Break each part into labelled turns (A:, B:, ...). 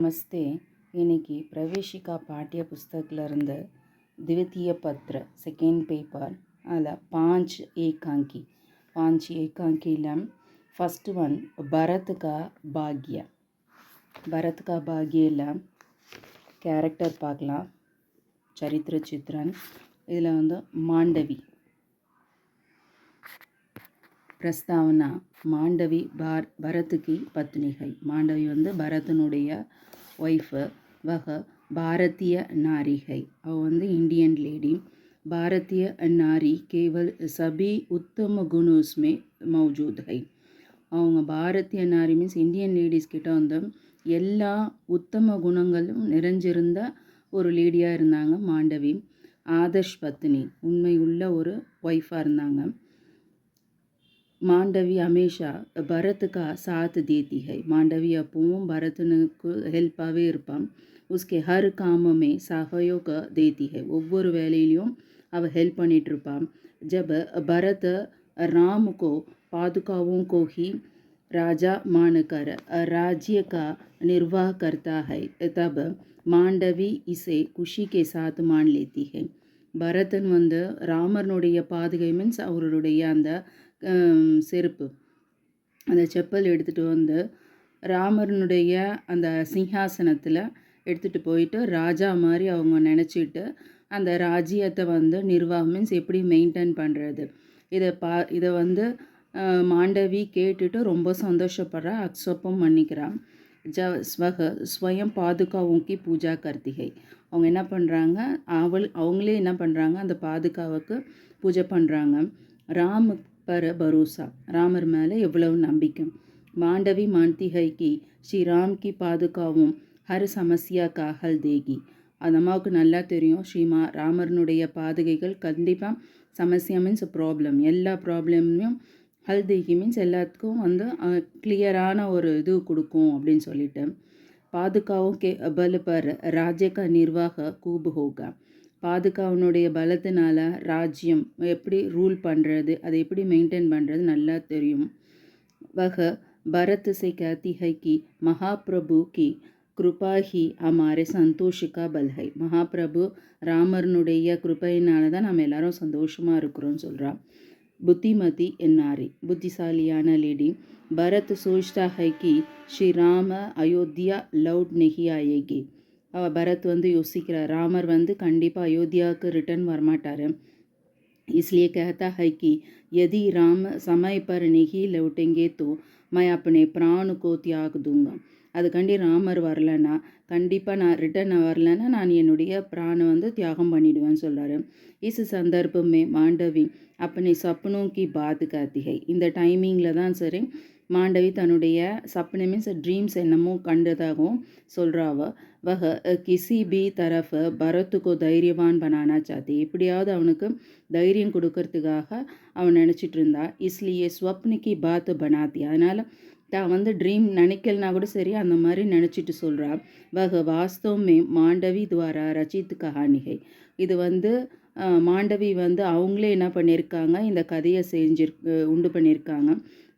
A: नमस्ते। இன்னைக்கு பிரவேஷிகா பாட்டிய புஸ்தகத்தில் இருந்து द्वितीय पत्र செகண்ட் பேப்பர் அதில் पांच एकांकीல ஃபஸ்ட்டு ஒன் பரத் கா பாக்யில் கேரக்டர் பார்க்கலாம். சரித்திர சித்திரன் இதில் வந்து மாண்டவி प्रस्तावना मांडवी भरत की पत्नी है. मांडवी வந்து பரதனுடைய ஒய்ஃப். वह भारतीय नारी है. அவ வந்து इंडियन लेडी. भारतीय नारी केवल सभी उत्तम गुण उसमें मौजूद है. அவங்க பாரதிய நாரி மீன்ஸ் இந்தியன் லேடிஸ் கிட்ட வந்து எல்லா உத்தம குணங்களும் நிறைஞ்சிருந்த ஒரு லேடியாக இருந்தாங்க மாண்டவி. ஆதர்ஷ் பத்னி, உண்மையுள்ள ஒரு ஒய்ஃபாக இருந்தாங்க. मांडवी हमेशा भरत का साथ देती है. मांडवी அப்பவும் பரதனுக்கு ஹெல்ப்பாகவே இருப்பான். उसके हर काम में सहयोग देती है. ஒவ்வொரு வேலையிலையும் அவள் ஹெல்ப் பண்ணிட்டு இருப்பான். जब भरत राम को पादुकाओं को ही राजा मानकर राज्य का निर्वाह करता है तब मांडवी इसे खुशी के साथ मान लेती है. பரதன் வந்து ராமனுடைய பாதுகை மீன்ஸ் அவருடைய அந்த செருப்பு, அந்த செப்பல் எடுத்துகிட்டு வந்து ராமனுடைய அந்த சிங்காசனத்தில் எடுத்துகிட்டு போயிட்டு ராஜா மாதிரி அவங்க நினச்சிட்டு அந்த ராஜ்யத்தை வந்து நிர்வாகம் மீன்ஸ் எப்படி மெயின்டைன் பண்ணுறது இதை வந்து மாண்டவி கேட்டுட்டு ரொம்ப சந்தோஷப்படுறா, அக்செப்டும் பண்ணிக்கிறான். ஸ்வயம் பாதுகாவுக்கி பூஜா கர்த்திகை. அவங்க என்ன பண்ணுறாங்க, அவங்களே என்ன பண்ணுறாங்க, அந்த பாதுகாவுக்கு பூஜை பண்ணுறாங்க. ராம் पर भरोसा, ராமர் மேலே எவ்வளவு நம்பிக்கை. மாண்டவி मानती है कि श्री राम की पादुकाவும் हर समस्या का हल देगी. அந்த அம்மாவுக்கு நல்லா தெரியும் ராமர்னுடைய பாதுகைகள் கண்டிப்பாக சமஸ்யா மீன்ஸ் ப்ராப்ளம், எல்லா ப்ராப்ளமையும் ஹல் தேகி மீன்ஸ் எல்லாத்துக்கும் வந்து கிளியரான ஒரு இது கொடுக்கும் அப்படின்னு சொல்லிட்டு. பாதுகாவும் கே பல் பர் ராஜ்ய கா நிர்வாக கூப் ஹோகா. பாதுகாவனுடைய பலத்தினால ராஜ்யம் எப்படி ரூல் பண்ணுறது, அதை எப்படி மெயின்டைன் பண்ணுறது நல்லா தெரியும். वह भरत से कहती है कि महाप्रभु की कृपा ही हमारे संतोष का बल है. மகாபிரபு ராமர்னுடைய கிருப்பையினால தான் நம்ம எல்லாரும் சந்தோஷமாக இருக்கிறோம்னு சொல்கிறா. புத்திமதி என்னாரி, புத்திசாலியான லேடி. பரத் सोचता है कि श्री राम अयोध्या लौट नहीं आएगी. பரத் வந்து யோசிக்கிறார், ராமர் வந்து கண்டிப்பாக அயோத்தியாவுக்கு ரிட்டர்ன் வரமாட்டார். इसलिए कहता है कि यदि राम समय पर नहीं लौटेंगे तो मैं अपने प्राण को त्याग दूंगा. அதுக்காண்டி ராமர் வரலன்னா கண்டிப்பாக நான் ரிட்டர்ன் வரலன்னா நான் என்னுடைய பிராணை வந்து தியாகம் பண்ணிடுவேன்னு சொல்கிறாரு. இஸ் சந்தர்ப்பமே மாண்டவி अपने सपनों की बात कहती है. இந்த டைமிங்கில் தான் சரி மாண்டவி தன்னுடைய சப்ன மீன்ஸ் ட்ரீம்ஸ் என்னமோ கண்டதாகவும் சொல்கிறாவ. वह किसी भी तरफ भरत को தைரியவான் बनाना चाहती. எப்படியாவது அவனுக்கு தைரியம் கொடுக்கறதுக்காக அவன் நினச்சிட்டு இருந்தா. इसलिए स्वप्न की बात बनाती. அதனால் தான் வந்து ட்ரீம் நினைக்கலனா கூட சரி அந்த மாதிரி நினச்சிட்டு சொல்கிறா. वह वास्तव में மாண்டவி द्वारा रचित कहानी है. இது வந்து மாண்டவி வந்து அவங்களே என்ன பண்ணியிருக்காங்க, இந்த கதையை உண்டு பண்ணியிருக்காங்க.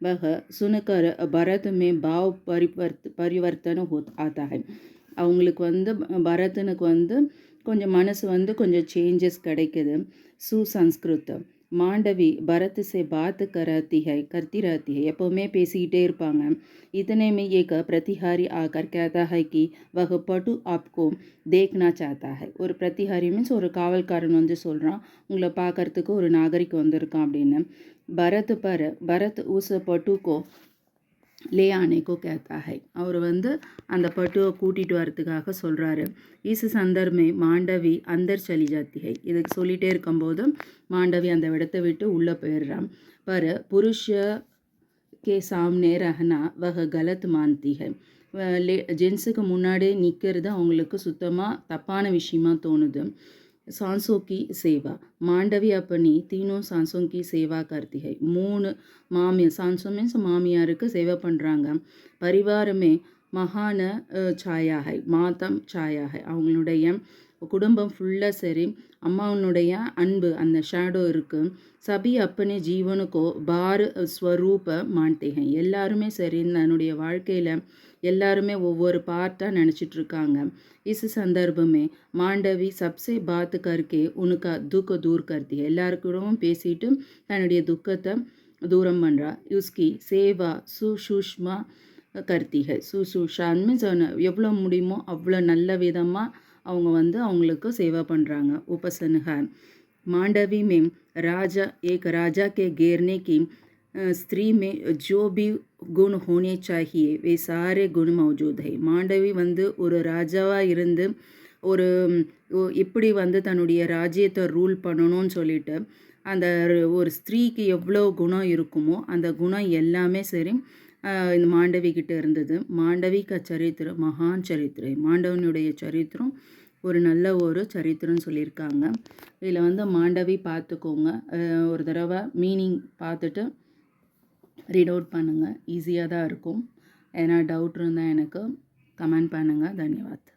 A: वह सुनकर भरत में भाव परिवर्तन आता है. அவங்களுக்கு வந்து பரதனுக்கு வந்து கொஞ்சம் மனசு வந்து கொஞ்சம் சேஞ்சஸ் கிடைக்குது. சுசம்ஸ்கிருத் மாண்டவி பரத் से बात करती रहती है. எப்போவுமே பேசிக்கிட்டே இருப்பாங்க. इतने में एक प्रतिहारी आकर कहता है कि वह पटु आपको देखना चाहता है. ஒரு பிரதிஹாரி மீன்ஸ் ஒரு காவல்காரன் வந்து சொல்கிறான், உங்களை பார்க்கறதுக்கு ஒரு நாகரிக் வந்திருக்கான் அப்படின்னு. பரத் உஸ் பட்டு கோ லே ஆனே கோ கேத்தா है. அவர் வந்து அந்த பட்டுவை கூட்டிகிட்டு வரத்துக்காக சொல்கிறாரு. இஸ் சந்தர்மே மாண்டவி அந்தர் சலி ஜாத்தி है. இதுக்கு சொல்லிகிட்டே இருக்கும்போது மாண்டவி அந்த இடத்த விட்டு உள்ளே போயிடுறான். पर पुरुष के सामने रहना वह गलत मानती है. ஜென்ஸுக்கு முன்னாடி நிற்கிறது அவங்களுக்கு சுத்தமாக தப்பான விஷயமா தோணுது. सांसों की सेवा मांडवी अपनी तीनों सांसों की सेवा करती है. 3 மாமியார், सांसों மீன்ஸ் மாமியாருக்கு சேவை பண்ணுறாங்க. பரிவாரமே மகான சாயா है, மாதம் சாயா है. அவங்களுடைய குடும்பம் ஃபுல்லாக சரி அம்மாவனுடைய அன்பு அந்த ஷேடோ இருக்குது. சபி அப்பனே ஜீவனுக்கோ பார் ஸ்வரூப மான்தே हैं. எல்லாருமே சரி தன்னுடைய வாழ்க்கையில் எல்லாருமே ஒவ்வொரு பார்ட்டாக நினச்சிட்ருக்காங்க. इस संदर्भ में மாண்டவி சப்சே பாத் கர்கே உனக்கா துக்க தூர் கர்த்தி எல்லாருக்கூடவும் பேசிட்டு தன்னுடைய துக்கத்தை தூரம் பண்ணுறா. உஸ்கி சேவா சுஷூஷ்மா கர்த்திகை சுசுஷான் மீன்ஸ் எவ்வளோ முடியுமோ அவ்வளோ நல்ல விதமாக அவங்க வந்து அவங்களுக்கு சேவை பண்ணுறாங்க. உபசன்ஹான் मांडवी में राजा एक राजा के घेरने की स्त्री में जो भी गुण होने चाहिए वे सारे गुण मौजूद है. மாண்டவி வந்து ஒரு ராஜாவாக இருந்து ஒரு இப்படி வந்து தன்னுடைய ராஜ்யத்தை ரூல் பண்ணணும்னு சொல்லிட்டு அந்த ஒரு ஸ்திரீக்கு எவ்வளோ குணம் இருக்குமோ அந்த குணம் எல்லாமே சரி இந்த மாண்டவி கிட்ட இருந்தது. மாண்டவி சரித்திரம் மகான் சரித்திரம், மாண்டவனுடைய சரித்திரம் ஒரு நல்ல ஒரு சரித்திரம்னு சொல்லியிருக்காங்க. இதில் வந்து மாண்டவி பார்த்துக்கோங்க, ஒரு தடவை மீனிங் பார்த்துட்டு ரீட் அவுட் பண்ணுங்கள், ஈஸியாக தான் இருக்கும். ஏன்னா டவுட் இருந்தால் எனக்கு கமெண்ட் பண்ணுங்கள். தன்யவாத்.